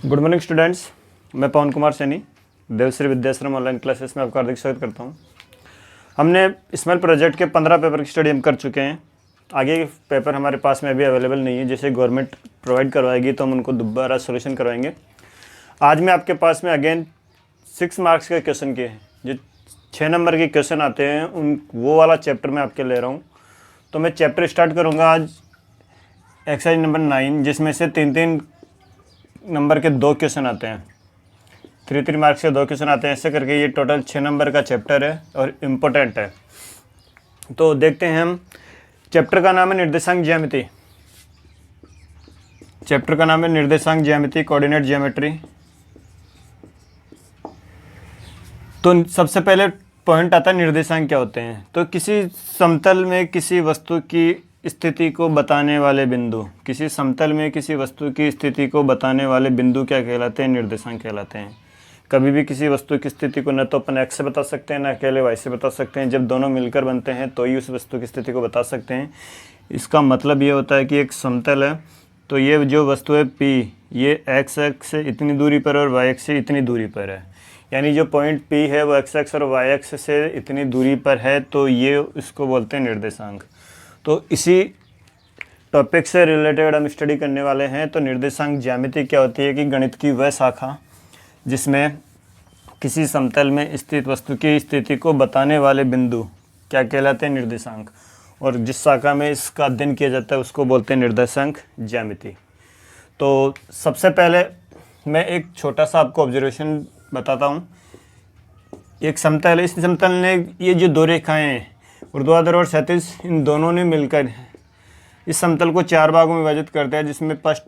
Good morning students, मैं पवन Kumar Saini Devshri Vidyashram online classes में आपका हार्दिक स्वागत करता हूं। हमने स्मेल प्रोजेक्ट के 15 पेपर की स्टडी हम कर चुके हैं। आगे के पेपर हमारे पास में अभी अवेलेबल नहीं है, जैसे गवर्नमेंट प्रोवाइड करवाएगी तो हम उनको दोबारा सोल्यूशन करवाएंगे। आज मैं आपके पास में अगेन 6 मार्क्स के क्वेश्चन के जो 6 नंबर के क्वेश्चन आते हैं वो वाला चैप्टर मैं आपके ले रहा हूँ। तो मैं चैप्टर स्टार्ट करूँगा आज एक्सरसाइज नंबर 9, जिसमें से 3-3 नंबर के 2 क्वेश्चन आते हैं, 3-3 मार्क्स के 2 क्वेश्चन आते हैं। ऐसे करके ये टोटल 6 नंबर का चैप्टर है और इम्पोर्टेंट है। तो देखते हैं हम। चैप्टर का नाम है निर्देशांक ज्यामिति। चैप्टर का नाम है निर्देशांक ज्यामिति, कोऑर्डिनेट ज्योमेट्री। तो सबसे पहले पॉइंट आता है निर्देशांक क्या होते हैं। तो किसी समतल में किसी वस्तु की स्थिति को बताने वाले बिंदु, किसी समतल में किसी वस्तु की स्थिति को बताने वाले बिंदु क्या कहलाते हैं? निर्देशांक कहलाते हैं। कभी भी किसी वस्तु की स्थिति को न तो अपन x से बता सकते हैं, न अकेले y से बता सकते हैं। जब दोनों मिलकर बनते हैं तो ही उस वस्तु की स्थिति को बता सकते हैं। इसका मतलब ये होता है कि एक समतल है, तो ये जो वस्तु है P, ये x एक्स से इतनी दूरी पर और y एक्स से इतनी दूरी पर है। यानी जो पॉइंट P है वो x एक्स और y एक्स से इतनी दूरी पर है, तो ये इसको बोलते हैं निर्देशांक। तो इसी टॉपिक से रिलेटेड हम स्टडी करने वाले हैं। तो निर्देशांक ज्यामिति क्या होती है कि गणित की वह शाखा जिसमें किसी समतल में स्थित वस्तु की स्थिति को बताने वाले बिंदु क्या कहलाते हैं? निर्देशांक। और जिस शाखा में इसका अध्ययन किया जाता है उसको बोलते हैं निर्देशांक ज्यामिति। तो सबसे पहले मैं एक छोटा सा आपको ऑब्जर्वेशन बताता हूँ। एक समतल है, इस समतल ने ये जो 2 रेखाएँ हैं ऊर्ध्वाधर और क्षैतिज, इन दोनों ने मिलकर इस समतल को 4 भागों में विभाजित करते हैं, जिसमें फर्स्ट,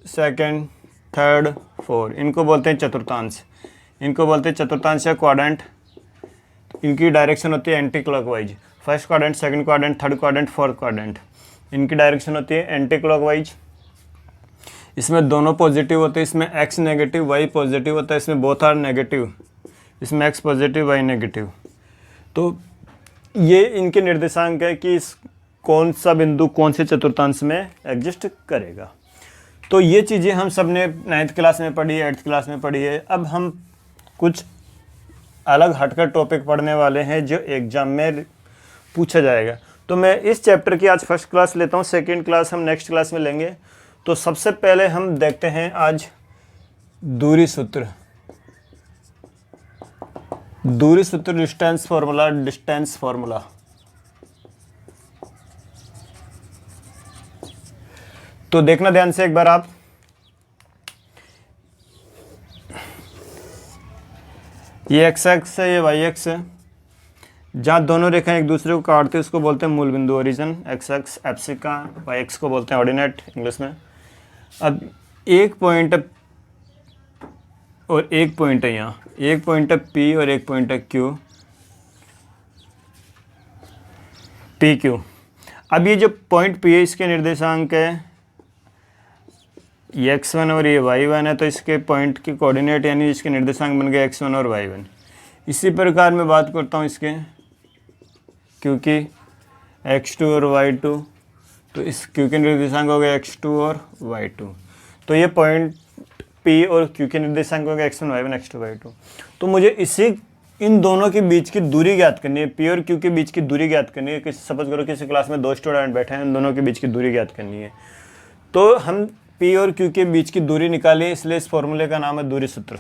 सेकंड, थर्ड, फोर्थ, इनको बोलते हैं चतुर्थांश। इनको बोलते हैं चतुर्थांश या क्वाड्रेंट। इनकी डायरेक्शन होती है anti clockwise. First quadrant, second quadrant, third quadrant, fourth quadrant, इनकी डायरेक्शन होती है एंटी क्लॉकवाइज। इसमें दोनों पॉजिटिव होते हैं, इसमें एक्स नेगेटिव, वाई पॉजिटिव होता है, इसमें बोथ आर नेगेटिव, इसमें एक्स पॉजिटिव, वाई नेगेटिव। तो ये इनके निर्देशांक है कि कौन सा बिंदु कौन से चतुर्थांश में एग्जिस्ट करेगा। तो ये चीज़ें हम सब ने 9th क्लास में पढ़ी है, 8th क्लास में पढ़ी है। अब हम कुछ अलग हटकर टॉपिक पढ़ने वाले हैं जो एग्जाम में पूछा जाएगा। तो मैं इस चैप्टर की आज फर्स्ट क्लास लेता हूँ, सेकेंड क्लास हम नेक्स्ट क्लास में लेंगे। तो सबसे पहले हम देखते हैं आज दूरी सूत्र। दूरी सूत्र, डिस्टेंस फार्मूला। तो देखना ध्यान से एक बार आप। ये एक्स एक्स है, ये वाई एक्स है। जहाँ दोनों रेखाएं एक दूसरे को काटते हैं उसको बोलते हैं मूल बिंदु, origin. X x abscissa, y x को बोलते हैं ऑर्डिनेट इंग्लिश में। अब एक पॉइंट है और एक पॉइंट है यहाँ, एक पॉइंट है P और एक पॉइंट है Q, PQ। अब ये जो पॉइंट P है इसके निर्देशांक है ये x1 और ये y1 है, तो इसके पॉइंट के कोऑर्डिनेट यानी इसके निर्देशांक बन गए x1 और y1। इसी प्रकार मैं बात करता हूँ इसके, क्योंकि x2 और y2, तो इस Q के निर्देशांक हो गए x2 और y2। तो ये पॉइंट P और Q के निर्देशांक हो गए x1 y1 x2 y2। तो मुझे इन दोनों के बीच की दूरी ज्ञात करनी है, P और Q के बीच की दूरी ज्ञात करनी है। सपोज करो किसी क्लास में 2 स्टूडेंट बैठे हैं, इन दोनों के बीच की दूरी ज्ञात करनी है। तो हम P और Q के बीच की दूरी निकाली, इसलिए इस फॉर्मूले का नाम है दूरी सूत्र।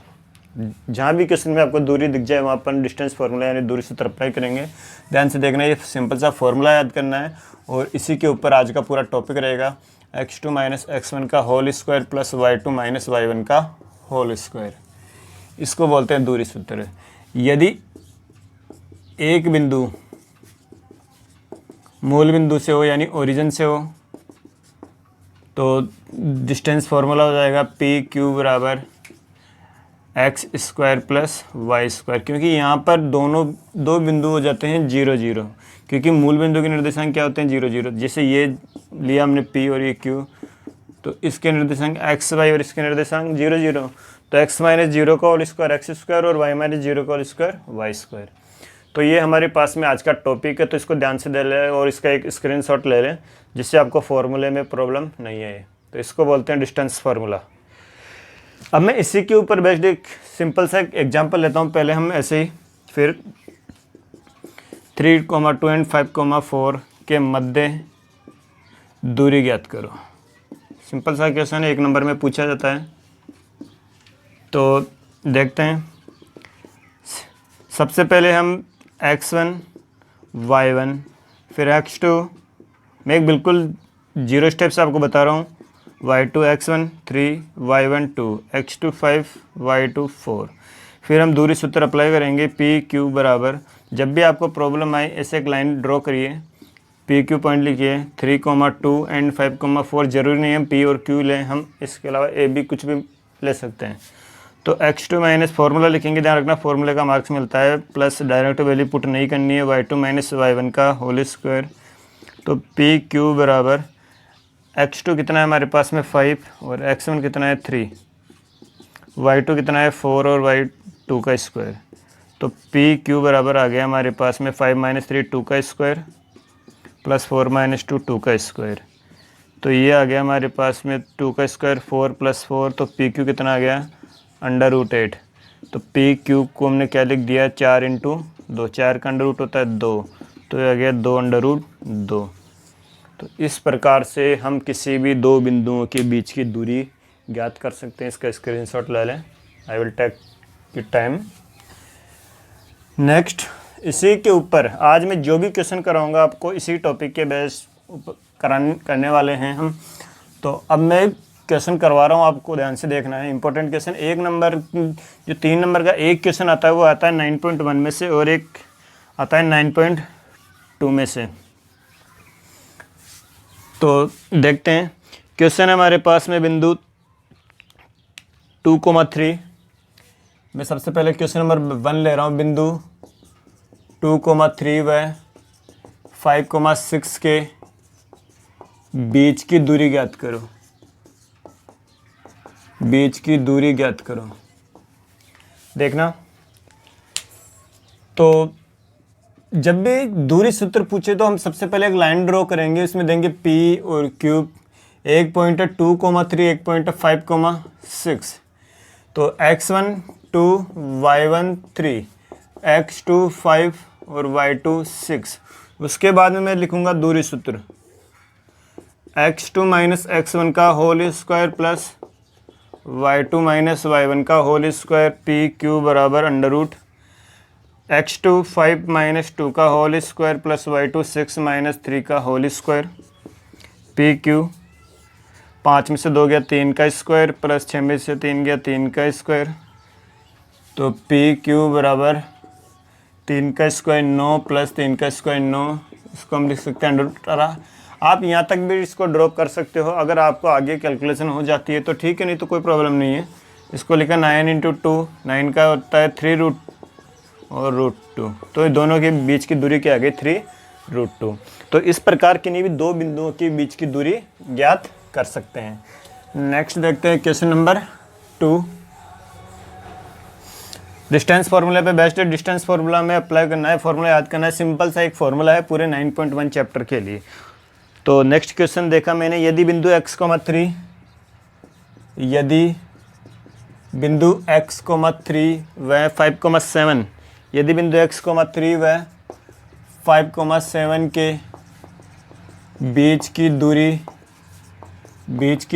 जहाँ भी क्वेश्चन में आपको दूरी दिख जाए वहाँ पर डिस्टेंस फार्मूला यानी दूरी सूत्र अप्लाई करेंगे। ध्यान से देखना, ये सिंपल सा फॉर्मूला याद करना है और इसी के ऊपर आज का पूरा टॉपिक रहेगा। x2 माइनस x1 का whole square plus y2 minus y1 का होल स्क्वायर, इसको बोलते हैं दूरी सूत्र। यदि एक बिंदु मूल बिंदु से हो यानी ओरिजिन से हो तो डिस्टेंस फार्मूला हो जाएगा PQ बराबर X square plus Y square. क्योंकि यहाँ पर दो बिंदु हो जाते हैं 0 0, क्योंकि मूल बिंदु के निर्देशांक क्या होते हैं 0 0। जैसे ये लिया हमने P और ये Q, तो इसके निर्देशांक एक्स वाई और इसके निर्देशांक 0 0। तो x माइनस 0 का होल स्क्वायर एक्स स्क्वायर और y माइनस 0 का होल स्क्वायर वाई स्क्वायर। तो ये हमारे पास में आज का टॉपिक है, तो इसको ध्यान से दे लें और इसका एक स्क्रीनशॉट ले लें जिससे आपको फॉर्मूले में प्रॉब्लम नहीं है। तो इसको बोलते हैं डिस्टेंस फार्मूला। अब मैं इसी के ऊपर बेस्ड एक सिंपल सा एग्जांपल लेता हूँ। पहले हम ऐसे ही, फिर 3,2 एंड 5,4 के मध्य दूरी ज्ञात करो। सिंपल सा क्वेश्चन है, 1 नंबर में पूछा जाता है। तो देखते हैं। सबसे पहले हम x1 y1 फिर x2, मैं एक बिल्कुल 0 स्टेप से आपको बता रहा हूँ, y2 x1 3 y1 2 x2 5 y2 4। फिर हम दूरी सूत्र अप्लाई करेंगे, पी क्यू बराबर, जब भी आपको प्रॉब्लम आए ऐसे एक लाइन ड्रॉ करिए, पी क्यू पॉइंट लिखिए, 3,2 एंड 5,4। जरूरी नहीं हम पी और क्यू लें, हम इसके अलावा ए बी कुछ भी ले सकते हैं। तो x2 माइनस फार्मूला लिखेंगे, ध्यान रखना फार्मूले का मार्क्स मिलता है, प्लस डायरेक्ट वैल्यू पुट नहीं करनी है, y2 माइनस y1 का होल स्क्वायर। तो पी क्यू बराबर x2 कितना है हमारे पास में 5 और x1 कितना है 3, y2 कितना है 4 और y2 का स्क्वायर। तो पी क्यू बराबर आ गया हमारे पास में 5 माइनस 3 2 का स्क्वायर प्लस 4 माइनस 2 2 का स्क्वायर। तो ये आ गया हमारे पास में 2 का स्क्वायर 4 प्लस 4। तो पी क्यू कितना आ गया √8। तो पी क्यू को हमने क्या लिख दिया 4 इंटू 2, 4 का अंडर रूट होता है 2, तो ये आ गया 2√2। तो इस प्रकार से हम किसी भी दो बिंदुओं के बीच की दूरी ज्ञात कर सकते हैं। इसका स्क्रीनशॉट ले लें, I will take your time. Next, इसी के ऊपर आज मैं जो भी क्वेश्चन कराऊंगा आपको इसी टॉपिक के बेस करने वाले हैं हम। तो अब मैं क्वेश्चन करवा रहा हूँ, आपको ध्यान से देखना है, इंपॉर्टेंट क्वेश्चन। 1 नंबर जो 3 नंबर का एक क्वेश्चन आता है वो आता है 9.1 में से और एक आता है 9.2 में से। तो देखते हैं, क्वेश्चन है हमारे पास में बिंदु 2,3। मैं सबसे पहले क्वेश्चन नंबर 1 ले रहा हूँ, बिंदु 2,3 व 5,6 के बीच की दूरी ज्ञात करो। बीच की दूरी ज्ञात करो। देखना, तो जब भी दूरी सूत्र पूछे तो हम सबसे पहले एक लाइन ड्रॉ करेंगे, इसमें देंगे P और Q। एक पॉइंट है 2,3, एक पॉइंट है 5,6। तो x1 2 y1 3 x2 5 और y2 6। उसके बाद में मैं लिखूंगा दूरी सूत्र, x2 माइनस x1 का whole square plus y2 minus y1 का होल स्क्वायर, पी क्यू बराबर x2 5 माइनस 2 का whole square plus y2 6 minus 3 का होल स्क्वायर। पी क्यू 5 में से 2 गया 3 का स्क्वायर प्लस 6 में से 3 गया 3 का स्क्वायर। तो पी क्यू बराबर 3 का स्क्वायर 9 प्लस 3 का स्क्वायर 9। इसको हम लिख सकते हैं √18। आप यहाँ तक भी इसको ड्रॉप कर सकते हो, अगर आपको आगे कैलकुलेशन हो जाती है तो ठीक है, नहीं तो कोई प्रॉब्लम नहीं है। इसको लिखा 9 इंटू 2, 9 का होता है 3 रूट और √2। तो ये दोनों के बीच की दूरी क्या आ गई 3√2। तो इस प्रकार किन्हीं भी दो बिंदुओं के बीच की दूरी ज्ञात कर सकते हैं। नेक्स्ट देखते हैं क्वेश्चन नंबर 2। डिस्टेंस फार्मूले पे बेस्ट है, डिस्टेंस फार्मूला में अप्लाई करना है, फार्मूला याद करना है। सिंपल सा एक फार्मूला है पूरे 9.1 चैप्टर के लिए। तो नेक्स्ट क्वेश्चन देखा मैंने, यदि बिंदु x,3 यदि बिंदु x,3 व 5,7 यदि बिंदु x,3 व 5,7 के बीच की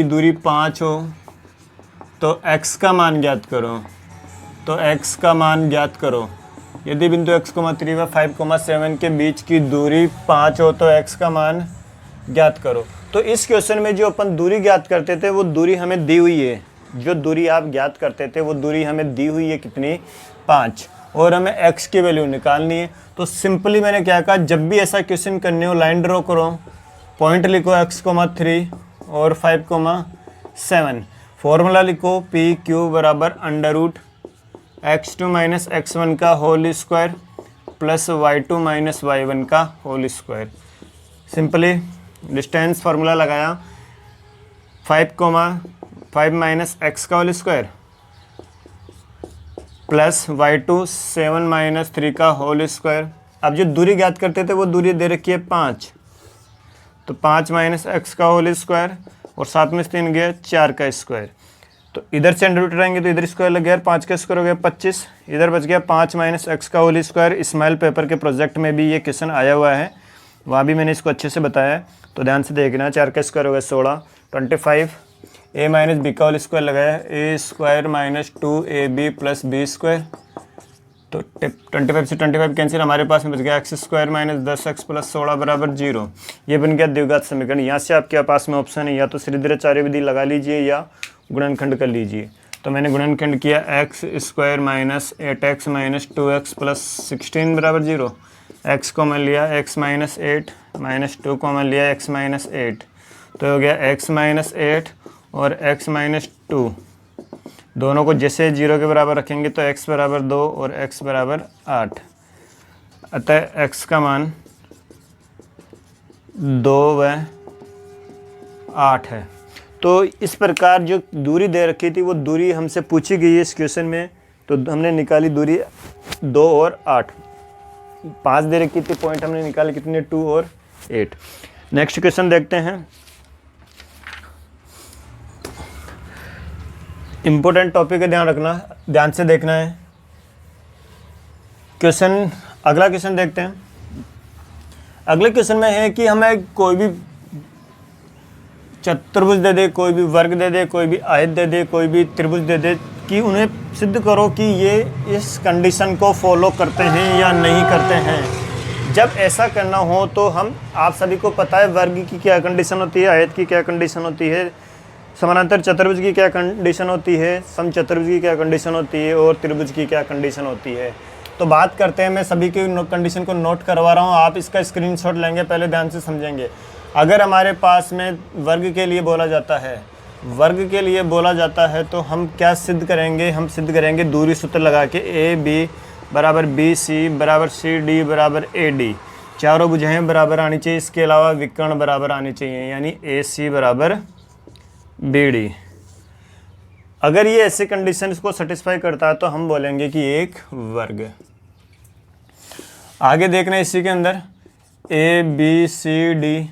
दूरी 5 हो तो x का मान ज्ञात करो। तो x का मान ज्ञात करो। यदि बिंदु x,3 व 5,7 के बीच की दूरी 5 हो तो x का मान ज्ञात करो। तो इस क्वेश्चन में जो अपन दूरी ज्ञात करते थे वो दूरी हमें दी हुई है, जो दूरी आप ज्ञात करते थे वो दूरी हमें दी हुई है कितनी 5, और हमें x की वैल्यू निकालनी है। तो सिंपली मैंने क्या कहा, जब भी ऐसा क्वेश्चन करने हो लाइन ड्रॉ करो, पॉइंट लिखो x,3 और 5,7, फॉर्मूला लिखो पी क्यू बराबर x2 माइनस x1 का whole square plus y2 minus y1 का whole square. Simply distance formula लगाया, 5 माइनस x का whole square plus y2 7 minus 3 का होल स्क्वायर। अब जो दूरी ज्ञात करते थे वो दूरी दे रखी है 5, तो 5 माइनस x का होल स्क्वायर और साथ में 3 गया 4 का स्क्वायर। तो इधर से अंडर रूट रहेंगे तो इधर स्क्वायर लग गया, 5 का स्क्वायर हो गया 25, इधर बच गया 5 माइनस एक्स का होल स्क्वायर। स्माइल पेपर के प्रोजेक्ट में भी ये क्वेश्चन आया हुआ है, वहाँ भी मैंने इसको अच्छे से बताया है, तो ध्यान से देखना। 4 का स्क्वायर हो गया 16, 25 ए माइनस बी का होल स्क्वायर लगाया, a square minus 2ab plus B square. तो 25 से 25 कैंसिल, हमारे पास में बच गया x square minus 10x plus 16 बराबर 0। ये बन गया द्विघात समीकरण। यहाँ से आपके पास में ऑप्शन है, या तो सीधेचार्य विधि लगा लीजिए या गुणनखंड कर लीजिए। तो मैंने गुणनखंड किया, x square minus 8x minus 2x plus 16 बराबर 0। एक्स कॉमन लिया, x माइनस 8 माइनस 2 कॉमन लिया, x माइनस 8, तो हो गया x माइनस 8 और x माइनस 2। दोनों को जैसे 0 के बराबर रखेंगे तो x बराबर 2 और x बराबर 8। अतः x का मान 2 व 8 है। तो इस प्रकार जो दूरी दे रखी थी वो दूरी हमसे पूछी गई है इस क्वेश्चन में, तो हमने निकाली दूरी 2 और 8। 5 दे रखी थी, पॉइंट हमने निकाले कितने, 2 और 8। नेक्स्ट क्वेश्चन देखते हैं। इम्पोर्टेंट टॉपिक है, ध्यान रखना, ध्यान से देखना है क्वेश्चन। अगला क्वेश्चन देखते हैं। अगले क्वेश्चन में है कि हमें कोई भी चतुर्भुज दे दे, कोई भी वर्ग दे दे, कोई भी आयत दे दे, कोई भी त्रिभुज दे दे, कि उन्हें सिद्ध करो कि ये इस कंडीशन को फॉलो करते हैं या नहीं करते हैं। जब ऐसा करना हो तो हम, आप सभी को पता है वर्ग की क्या कंडीशन होती है, आयत की क्या कंडीशन होती है, समानांतर चतुर्भुज की क्या कंडीशन होती है, समचतुर्भुज की क्या कंडीशन होती है और त्रिभुज की क्या कंडीशन होती है। तो बात करते हैं, मैं सभी की कंडीशन को नोट करवा रहा हूँ, आप इसका स्क्रीनशॉट लेंगे, पहले ध्यान से समझेंगे। अगर हमारे पास में वर्ग के लिए बोला जाता है, वर्ग के लिए बोला जाता है तो हम क्या सिद्ध करेंगे, हम सिद्ध करेंगे दूरी सूत्र लगा के, ए बी बराबर बी सी बराबर सी डी बराबर ए डी। चारों भुजाएं बराबर आनी चाहिए, इसके अलावा विकर्ण बराबर आनी चाहिए, यानी ए सी बराबर बी डी। अगर ये ऐसे कंडीशन इसको सेटिस्फाई करता है तो हम बोलेंगे कि एक वर्ग है। आगे देखना है इसी के अंदर, A B C D,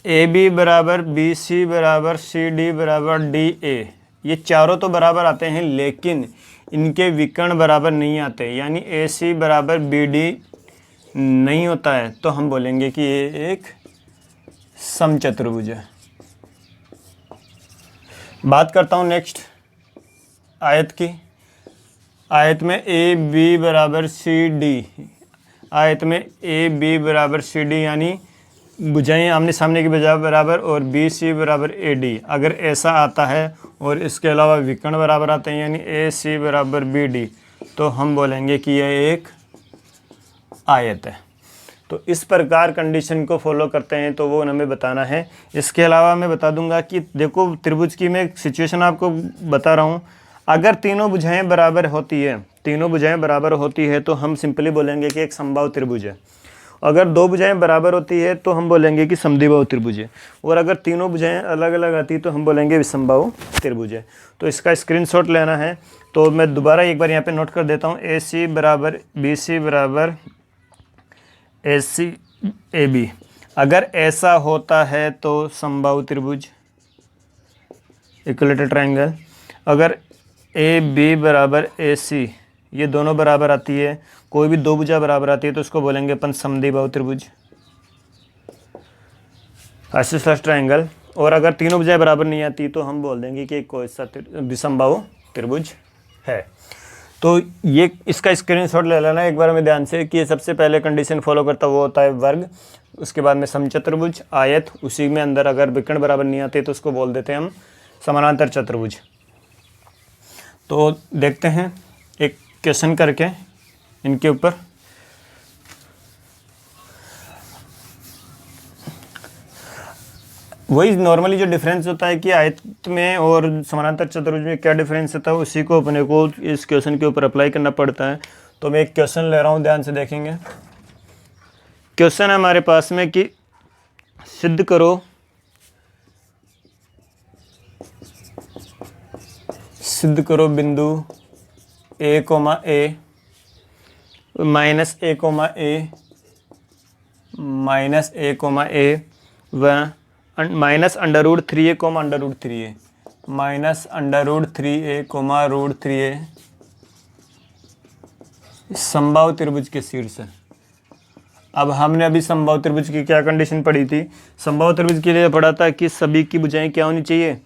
A B बराबर बी सी बराबर सी डी बराबर डी ए, ये चारों तो बराबर आते हैं लेकिन इनके विकर्ण बराबर नहीं आते, यानी ए सी बराबर बी डी नहीं होता है, तो हम बोलेंगे कि ये एक समचतुर्भुज है। बात करता हूँ नेक्स्ट आयत की। आयत में ए बी बराबर सी डी, आयत में ए बी बराबर सी डी यानी भुजाएं आमने सामने की बजाय बराबर और बी सी बराबर ए डी। अगर ऐसा आता है और इसके अलावा विकर्ण बराबर आते हैं यानी ए सी बराबर बी डी, तो हम बोलेंगे कि यह एक आयत है। तो इस प्रकार कंडीशन को फॉलो करते हैं तो वो हमें बताना है। इसके अलावा मैं बता दूंगा कि देखो त्रिभुज की मैं सिचुएशन आपको बता रहा हूँ, अगर तीनों भुजाएं बराबर होती है, तीनों भुजाएं बराबर होती है तो हम सिंपली बोलेंगे कि एक समबाहु त्रिभुज है। अगर दो भुजाएं बराबर होती है तो हम बोलेंगे कि समद्विबाहु त्रिभुज है, और अगर तीनों भुजाएं अलग अलग आती है तो हम बोलेंगे विषमबाहु त्रिभुज है। तो इसका स्क्रीनशॉट लेना है, तो मैं दोबारा एक बार यहाँ पे नोट कर देता हूँ। ए सी बराबर बी सी बराबर ए सी ए बी, अगर ऐसा होता है तो समबाहु त्रिभुज, इक्विलेटरल ट्रायंगल। अगर ए बी बराबर ए सी, ये दोनों बराबर आती है, कोई भी दो भुजा बराबर आती है तो उसको बोलेंगे अपन समद्विबाहु त्रिभुज, आइसोसेलेस ट्रायंगल। और अगर तीनों भुजाएं बराबर नहीं आती तो हम बोल देंगे कि कोई सा विषमबाहु त्रिभुज है। तो ये इसका स्क्रीनशॉट ले लेना एक बार हमें ध्यान से कि ये सबसे पहले कंडीशन फॉलो करता वो होता है वर्ग, उसके बाद में समचतुर्भुज, आयत, उसी में अंदर अगर विकर्ण बराबर नहीं आते तो उसको बोल देते हैं हम समानांतर चतुर्भुज। तो देखते हैं एक क्वेश्चन करके इनके ऊपर। वही नॉर्मली जो डिफरेंस होता है कि आयत में और समानांतर चतुर्भुज में क्या डिफरेंस होता है, उसी को अपने को इस क्वेश्चन के ऊपर अप्लाई करना पड़ता है। तो मैं एक क्वेश्चन ले रहा हूँ, ध्यान से देखेंगे। क्वेश्चन है हमारे पास में कि सिद्ध करो बिंदु A comma A minus A comma A व minus under root 3a comma under root 3a, minus √3a comma √3a समबाहु त्रिभुज के शीर्ष। अब हमने अभी समबाहु त्रिभुज की क्या कंडीशन पढ़ी थी? समबाहु त्रिभुज के लिए पढ़ा था कि सभी की भुजाएं क्या होनी चाहिए?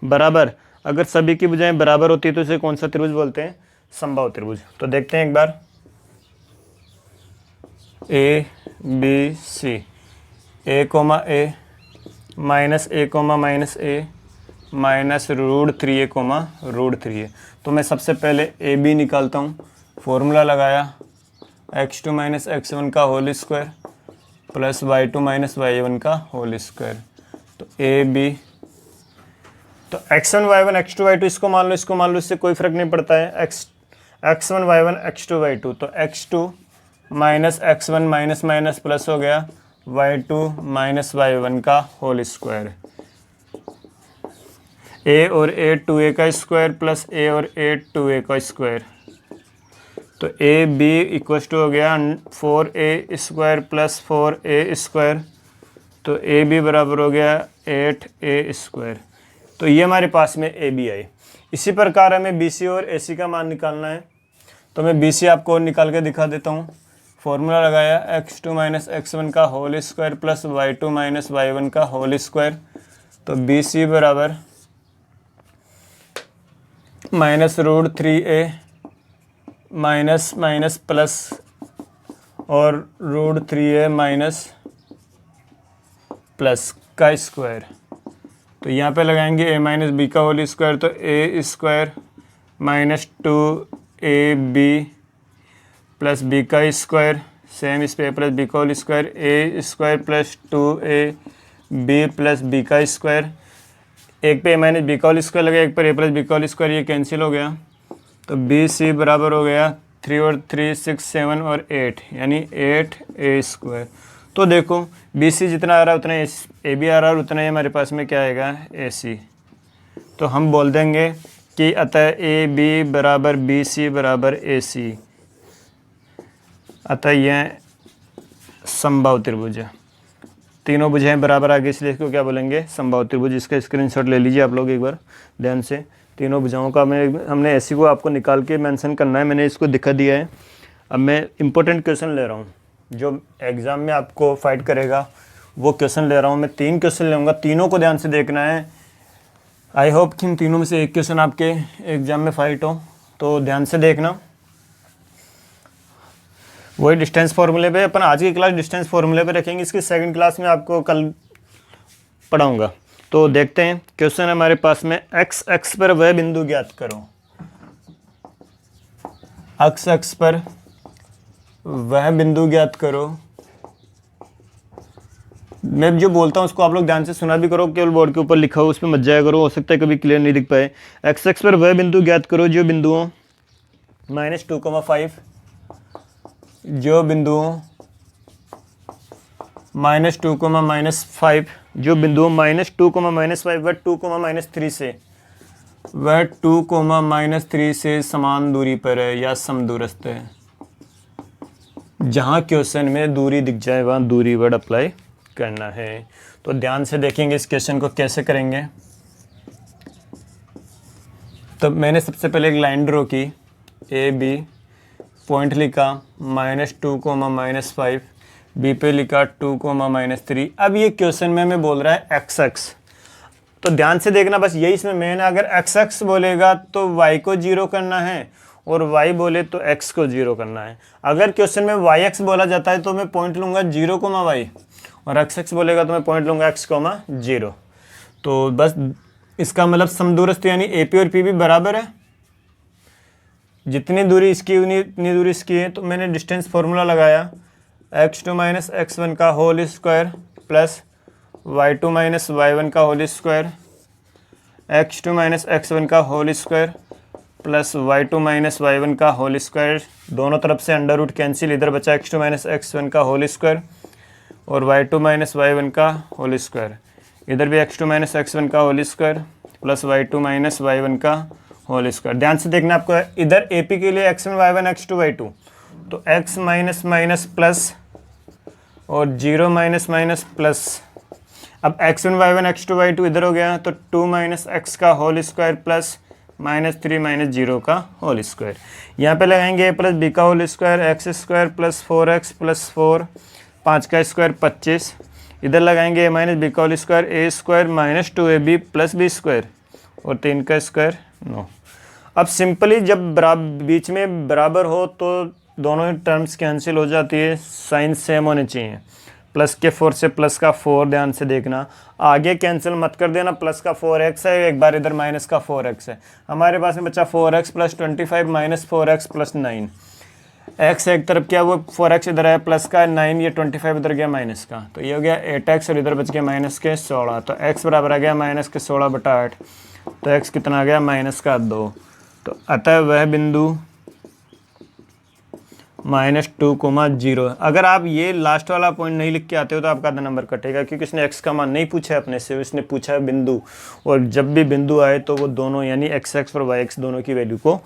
बराबर। अगर सभी की भुजाएं बराबर होती है तो इसे कौन सा त्रिभुज बोलते हैं? समबाहु त्रिभुज। तो देखते हैं एक बार, A B C, a comma A minus A comma minus a minus √3a comma √3a। तो मैं सबसे पहले ए बी निकालता हूँ। फॉर्मूला लगाया, x2 माइनस x1 का whole square plus y2 minus y1 का होल स्क्वायर। तो ए बी, तो x1 y1 x2 y2 इसको मान लो, इसको मान लो, इससे कोई फर्क नहीं पड़ता है। x1 y1 x2 y2, तो x2 minus x1 minus minus plus हो गया y2 माइनस y1 का होल स्क्वायर। a और a 2a का स्क्वायर प्लस a और a 2a का स्क्वायर। तो ए बी इक्वस टू हो गया 4a square plus 4a square. तो ए बी बराबर हो गया 8a स्क्वायर। तो ये हमारे पास में ए बी आई। इसी प्रकार हमें बी सी और ए सी का मान निकालना है। तो मैं बी सी आपको निकाल के दिखा देता हूँ। फॉर्मूला लगाया, x2 माइनस x1 का whole square plus y2 minus y1 का होल स्क्वायर। तो बी सी बराबर minus √3a minus minus plus और √3a माइनस प्लस का स्क्वायर। तो यहाँ पे लगाएंगे a माइनस बी का होल स्क्वायर। तो a square minus 2ab plus B का स्क्वायर, सेम इस पे प्लस बी का whole square, a square plus 2ab plus B का स्क्वायर। एक पे a माइनस बी का होल स्क्वायर लगा, एक पर a प्लस बी का होल स्क्वायर, ये कैंसिल हो गया। तो बी सी बराबर हो गया 3 और 3 6 7 और 8 यानी 8a स्क्वायर। तो देखो बी सी जितना आ रहा है उतना ए बी आ रहा है और उतना ही हमारे पास में क्या आएगा? ए सी। तो हम बोल देंगे कि अतः ए बी बराबर बी सी बराबर ए सी, अतः यह समबाहु त्रिभुज है। तीनों भुजाएं बराबर आगे, इसलिए इसको क्या बोलेंगे? समबाहु त्रिभुज। इसका स्क्रीनशॉट ले लीजिए आप लोग एक बार ध्यान से। तीनों भुजाओं का हमने ऐसी को आपको निकाल के मेंशन करना है, मैंने इसको दिखा दिया है। अब मैं इंपॉर्टेंट क्वेश्चन ले रहा हूँ जो एग्ज़ाम में आपको फाइट करेगा, वो क्वेश्चन ले रहा हूँ मैं। 3 क्वेश्चन लूँगा, तीनों को ध्यान से देखना है। आई होप कि इन तीनों में से एक क्वेश्चन आपके एग्ज़ाम में फाइट हो, तो ध्यान से देखना। वही डिस्टेंस फार्मूले पे, अपन आज की क्लास डिस्टेंस फार्मूले पे रखेंगे, इसकी सेकंड क्लास में आपको कल पढ़ाऊँगा। तो देखते हैं क्वेश्चन हमारे पास में, एक्स एक्स पर वह बिंदु ज्ञात करो। एक्स एक्स पर वह बिंदु ज्ञात करो। मैं जो बोलता हूँ उसको आप लोग ध्यान से सुना भी करो, केवल बोर्ड के ऊपर लिखा हो उस पर मत जाया करो, हो सकता है कभी क्लियर नहीं दिख पाए। एक्स एक्स पर वह बिंदु ज्ञात करो जो बिंदुओं -2,5 जो बिंदुओं -2,-5 जो बिंदुओं -2,-5 व 2,-3 से वह 2,-3 से समान दूरी पर है या समदूरस्थ है। जहाँ क्वेश्चन में दूरी दिख जाए वहाँ दूरी वर्ड अप्लाई करना है। तो ध्यान से देखेंगे इस क्वेश्चन को कैसे करेंगे। तो मैंने सबसे पहले एक लाइन ड्रॉ की, ए बी, पॉइंट लिखा -2,-5, बी पे लिखा 2,-3। अब ये क्वेश्चन में हमें बोल रहा है एक्स एक्स, तो ध्यान से देखना बस यही इसमें मेन है। अगर एक्स एक्स बोलेगा तो वाई को 0 करना है और वाई बोले तो एक्स को 0 करना है। अगर क्वेश्चन में वाई एक्स बोला जाता है तो मैं पॉइंट लूँगा 0,y और एक्स एक्स बोलेगा तो मैं पॉइंट लूँगा x,0। तो बस इसका मतलब समदूरस्थ यानी ए पी और पी भी बराबर है, जितनी दूरी इसकी उतनी दूरी इसकी है। तो मैंने डिस्टेंस फार्मूला लगाया, x2 माइनस x1 का whole square plus y2 minus y1 का whole square, x2 minus x1 का whole square plus y2 minus y1 का होल स्क्वायर। दोनों तरफ से अंडर रूट कैंसिल, इधर बचा x2 माइनस x1 का होल स्क्वायर और y2 माइनस y1 का होल स्क्वायर। इधर भी x2 माइनस x1 का whole square plus y2 minus y1 का होल स्क्वायर। ध्यान से देखना आपको, इधर ए पी के लिए x1 y1 x2 y2, तो x माइनस माइनस प्लस और 0 माइनस माइनस प्लस, अब x1 y1 x2 y2 इधर हो गया, तो 2 माइनस एक्स का होल स्क्वायर प्लस -3 माइनस 0 का होल स्क्वायर। यहाँ पे लगाएंगे a प्लस बी का whole square, x square plus 4x plus 4, 5 का स्क्वायर 25। इधर लगाएंगे a माइनस बी का होल स्क्वायर, ए square minus 2ab plus B square और 3 का स्क्वायर 9। अब सिंपली जब बीच में बराबर हो तो दोनों ही टर्म्स कैंसिल हो जाती है, साइन सेम होने चाहिए। प्लस के 4 से प्लस का 4, ध्यान से देखना, आगे कैंसिल मत कर देना। प्लस का 4x है, एक बार इधर माइनस का 4x है। हमारे पास में बचा 4x plus 25 minus 4x plus 9। x एक तरफ क्या, वो 4x इधर है प्लस का 9, ये 25 इधर गया माइनस का, तो ये हो गया 8x और इधर बच गया माइनस के 16। तो x बराबर आ गया माइनस के 16/8, तो x कितना आ गया माइनस का 2। तो अतः वह बिंदु -2,0। अगर आप ये लास्ट वाला पॉइंट नहीं लिख के आते हो तो आपका आधा नंबर कटेगा, क्योंकि इसने x का मान नहीं पूछा है अपने से, इसने पूछा है बिंदु। और जब भी बिंदु आए तो वो दोनों यानी x और y दोनों की वैल्यू को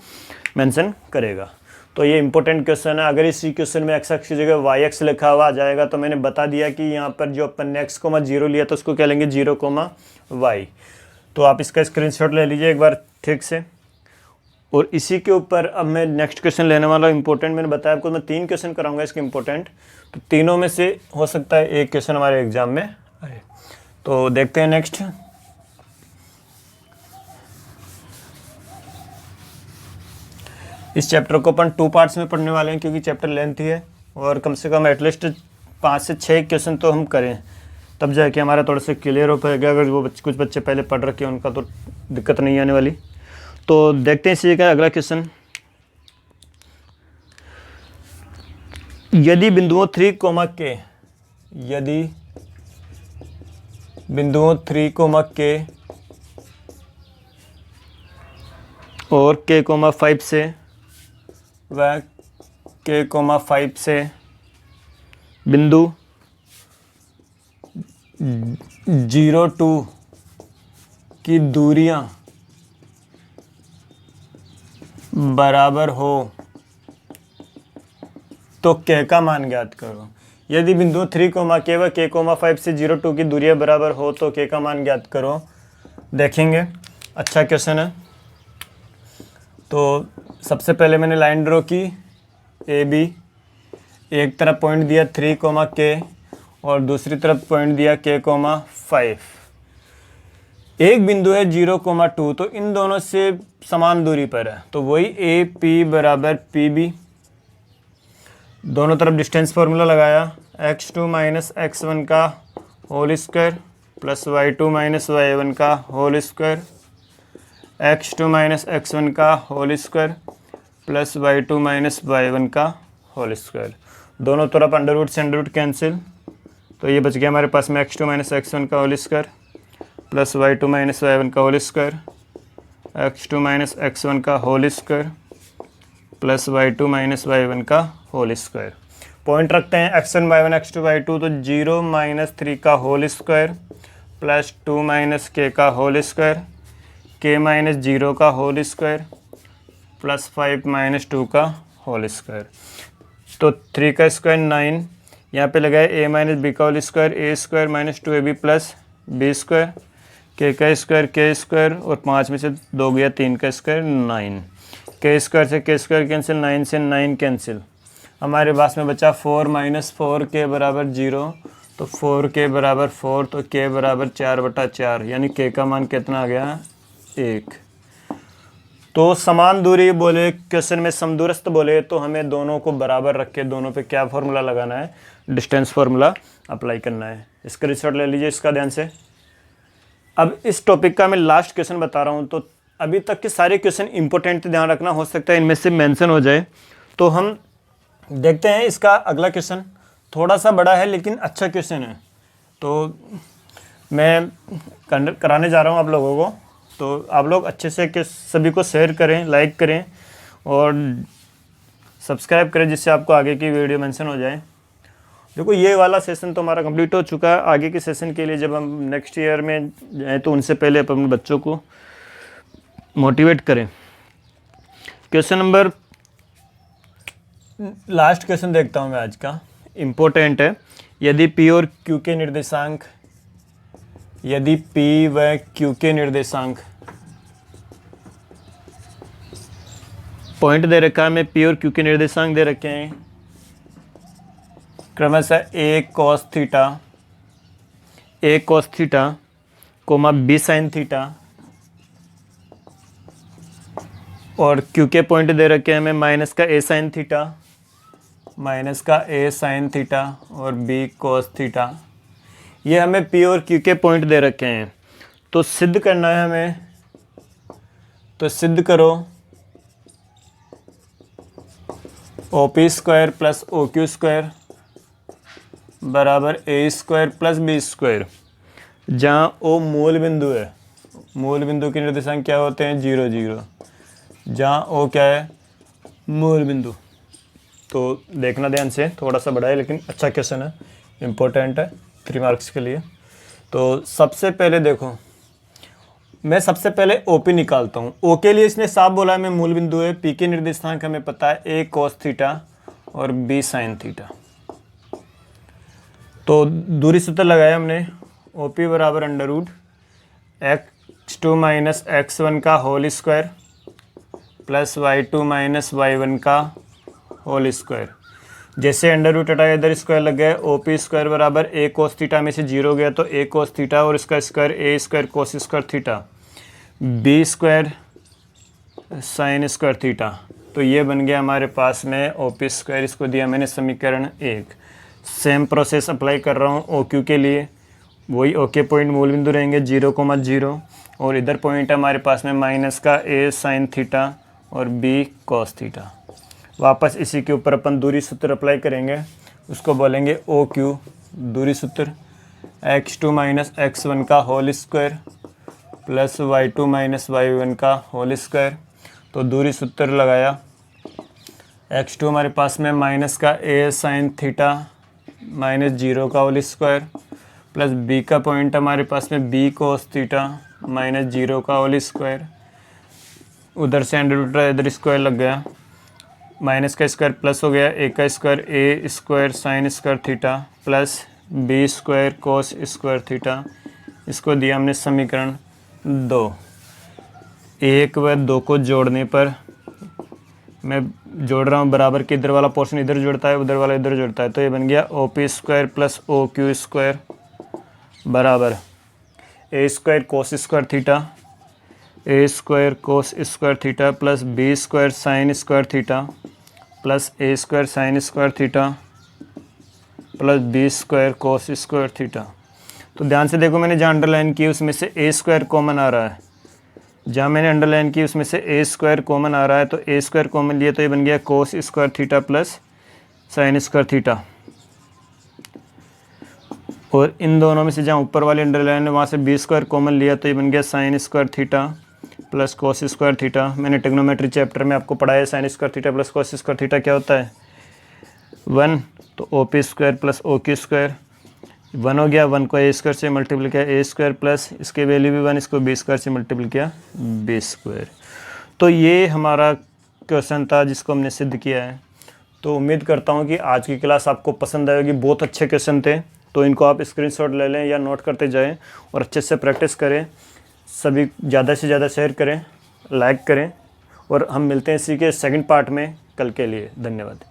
मेंशन करेगा। तो ये इंपॉर्टेंट क्वेश्चन है। अगर इसी क्वेश्चन में x की जगह y लिखा हुआ आ जाएगा तो मैंने बता दिया कि यहाँ पर जो अपन ने x,0 लिया तो उसको क्या लेंगे 0,y। तो आप इसका स्क्रीनशॉट ले लीजिए एक बार ठीक से। और इसी के ऊपर अब मैं नेक्स्ट क्वेश्चन लेने वाला हूँ इंपॉर्टेंट। मैंने बताया आपको मैं 3 क्वेश्चन कराऊंगा इसके इंपॉर्टेंट, तो तीनों में से हो सकता है एक क्वेश्चन हमारे एग्जाम में आए। तो देखते हैं नेक्स्ट। इस चैप्टर को अपन 2 पार्ट्स में पढ़ने वाले हैं, क्योंकि चैप्टर लेंथी है और कम से कम एटलीस्ट 5 से 6 क्वेश्चन तो हम करें, तब जाके हमारा थोड़ा सा क्लियर हो पाएगा। अगर वो कुछ बच्चे पहले पढ़ रखे हैं उनका तो दिक्कत नहीं आने वाली। तो देखते हैं इसी का अगला क्वेश्चन। यदि बिंदुओं 3, k, यदि बिंदुओं 3, k और k, 5 से व k, 5 से बिंदु 0, 2 की दूरियां बराबर हो तो k का मान ज्ञात करो। यदि बिंदु 3, k व k, 5 से 0, 2 की दूरियां बराबर हो तो k का मान ज्ञात करो। देखेंगे, अच्छा क्वेश्चन है। तो सबसे पहले मैंने लाइन ड्रॉ की, ए बी, एक तरफ पॉइंट दिया 3, k और दूसरी तरफ पॉइंट दिया k, 5। एक बिंदु है 0, 2, तो इन दोनों से समान दूरी पर है, तो वही ए पी बराबर पी बी। दोनों तरफ डिस्टेंस फार्मूला लगाया, x2 माइनस x1 का whole square plus y2 minus y1 का whole square, x2 minus x1 का whole square plus y2 minus y1 का होल स्क्वायर। दोनों तरफ अंडरवुड से अंडरवुड कैंसिल, तो ये बच गया हमारे पास में x2 माइनस x1 का whole square plus y2 minus y1 का whole square, x2 minus x1 का whole square plus y2 minus y1 का होल स्क्वायर। पॉइंट रखते हैं x1 y1 x2 y2, तो 0 माइनस 3 का whole square plus 2 minus k का whole square, k minus 0 का whole square plus 5 minus 2 का whole square. तो 3 का स्क्वायर 9, यहाँ पे लगाए a माइनस बी का होल स्क्वायर, ए square minus 2ab plus B square, k का स्क्वायर k स्क्वायर और 5 में से 2 गया 3 का स्क्वायर 9, k स्क्वायर से k स्क्वायर कैंसिल, 9 से 9 कैंसिल। हमारे पास में बचा 4 माइनस 4k बराबर 0, तो 4k बराबर 4, तो k बराबर 4/4, यानी k का मान कितना आ गया 1। तो समान दूरी बोले, क्वेश्चन में समदूरस्थ बोले तो हमें दोनों को बराबर रख के दोनों पे क्या फार्मूला लगाना है, डिस्टेंस फार्मूला अप्लाई करना है। स्क्रीनशॉट ले लीजिए इसका ध्यान से। अब इस टॉपिक का मैं लास्ट क्वेश्चन बता रहा हूँ, तो अभी तक के सारे क्वेश्चन इंपॉर्टेंट ध्यान रखना, हो सकता है इनमें से मेंशन हो जाए। तो हम देखते हैं इसका अगला क्वेश्चन, थोड़ा सा बड़ा है लेकिन अच्छा क्वेश्चन है, तो मैं कराने जा रहा हूँ आप लोगों को। तो आप लोग अच्छे से सभी को शेयर करें, लाइक करें और सब्सक्राइब करें, जिससे आपको आगे की वीडियो मेंशन हो जाए। देखो ये वाला सेशन तो हमारा कंप्लीट हो चुका है। आगे के सेशन के लिए जब हम नेक्स्ट ईयर में जाएँ तो उनसे पहले अपने बच्चों को मोटिवेट करें। क्वेश्चन नंबर, लास्ट क्वेश्चन देखता हूँ मैं आज का, इम्पोर्टेंट है। यदि P और Q के निर्देशांक यदि P व Q के निर्देशांक, पॉइंट दे रखा है, हमें P और Q के निर्देशांक दे रखे हैं क्रमशः A cos theta coma B sin theta, और Q के पॉइंट दे रखे हैं हमें माइनस का A sin थीटा और B cos थीटा। ये हमें P और Q के पॉइंट दे रखे हैं। तो सिद्ध करना है हमें, तो सिद्ध करो OP square plus OQ square बराबर A square plus B square, जहाँ O मूल बिंदु है, मूल बिंदु के निर्देशांक क्या होते हैं 0 0, जहाँ O क्या है मूल बिंदु। तो देखना ध्यान से, थोड़ा सा बड़ा है लेकिन अच्छा क्वेश्चन है, इम्पोर्टेंट है 3 मार्क्स के लिए। तो सबसे पहले देखो, मैं सबसे पहले OP निकालता हूँ। O के लिए इसने साफ बोला है मैं मूल बिंदु है, P के निर्देशांक हमें पता है A cos थीटा और B sin थीटा। तो दूरी सूत्र लगाया हमने, OP बराबर under root x2 minus x1 का whole square plus y2 minus y1 का होल स्क्वायर। जैसे अंडर रूट हटाया इधर स्क्वायर लग गया, OP स्क्वायर बराबर A cos थीटा में से 0 गया तो A cos थीटा और इसका square A square cos square theta, B square sin square theta. तो ये बन गया हमारे पास में OP स्क्वायर, इसको दिया मैंने समीकरण 1। सेम प्रोसेस अप्लाई कर रहा हूँ OQ के लिए, वही OK पॉइंट मूल बिंदु रहेंगे 0 0, और इधर पॉइंट हमारे पास में माइनस का A sin थीटा और B cos थीटा। वापस इसी के ऊपर अपन दूरी सूत्र अप्लाई करेंगे, उसको बोलेंगे OQ दूरी सूत्र x2 माइनस x1 का whole square plus y2 minus y1 का होल स्क्वायर। तो दूरी सूत्र लगाया, x2 हमारे पास में माइनस का A sin थीटा माइनस 0 का होल स्क्वायर प्लस B का पॉइंट हमारे पास में B cos थीटा माइनस 0 का होल स्क्वायर, उधर से अंडर रूट इधर स्क्वायर लग गया, माइनस का स्क्वायर प्लस हो गया, A का square A square sine square theta plus B square cos square theta. इसको दिया हमने समीकरण 2। 1 व 2 को जोड़ने पर, मैं जोड़ रहा हूँ बराबर के, इधर वाला पोर्शन इधर जुड़ता है, उधर वाला इधर जुड़ता है, तो ये बन गया OP square plus OQ square बराबर A square cos square theta, A square cos square theta plus B square sine square theta plus A square sine square theta plus B square cos square theta. तो ध्यान से देखो, मैंने जहाँ underline की उसमें से A स्क्वायर कॉमन आ रहा है, जहाँ मैंने अंडरलाइन की उसमें से A स्क्वायर कॉमन आ रहा है, तो A स्क्वायर कॉमन लिया तो ये बन गया cos square theta plus sine square theta. और इन दोनों में से जहाँ ऊपर वाली अंडरलाइन है वहाँ से B स्क्वायर कॉमन लिया तो ये बन गया sine square theta plus cos square theta. मैंने ट्रिग्नोमेट्री चैप्टर में आपको पढ़ाया है sine square theta plus cos square theta क्या होता है 1, तो OP square plus OQ square 1 हो गया, 1 को A स्क्वायर से मल्टीप्लाई किया A स्क्वायर प्लस इसके वैल्यू भी 1, इसको B स्क्वायर से मल्टीप्लाई किया B स्क्वायर। तो ये हमारा क्वेश्चन था जिसको हमने सिद्ध किया है। तो उम्मीद करता हूँ कि आज की क्लास आपको पसंद आएगी, बहुत अच्छे क्वेश्चन थे। तो इनको आप स्क्रीनशॉट ले लें या नोट करते जाएं और अच्छे से प्रैक्टिस करें, सभी ज़्यादा से ज़्यादा शेयर करें, लाइक करें, और हम मिलते हैं इसी के सेकंड पार्ट में कल के लिए। धन्यवाद।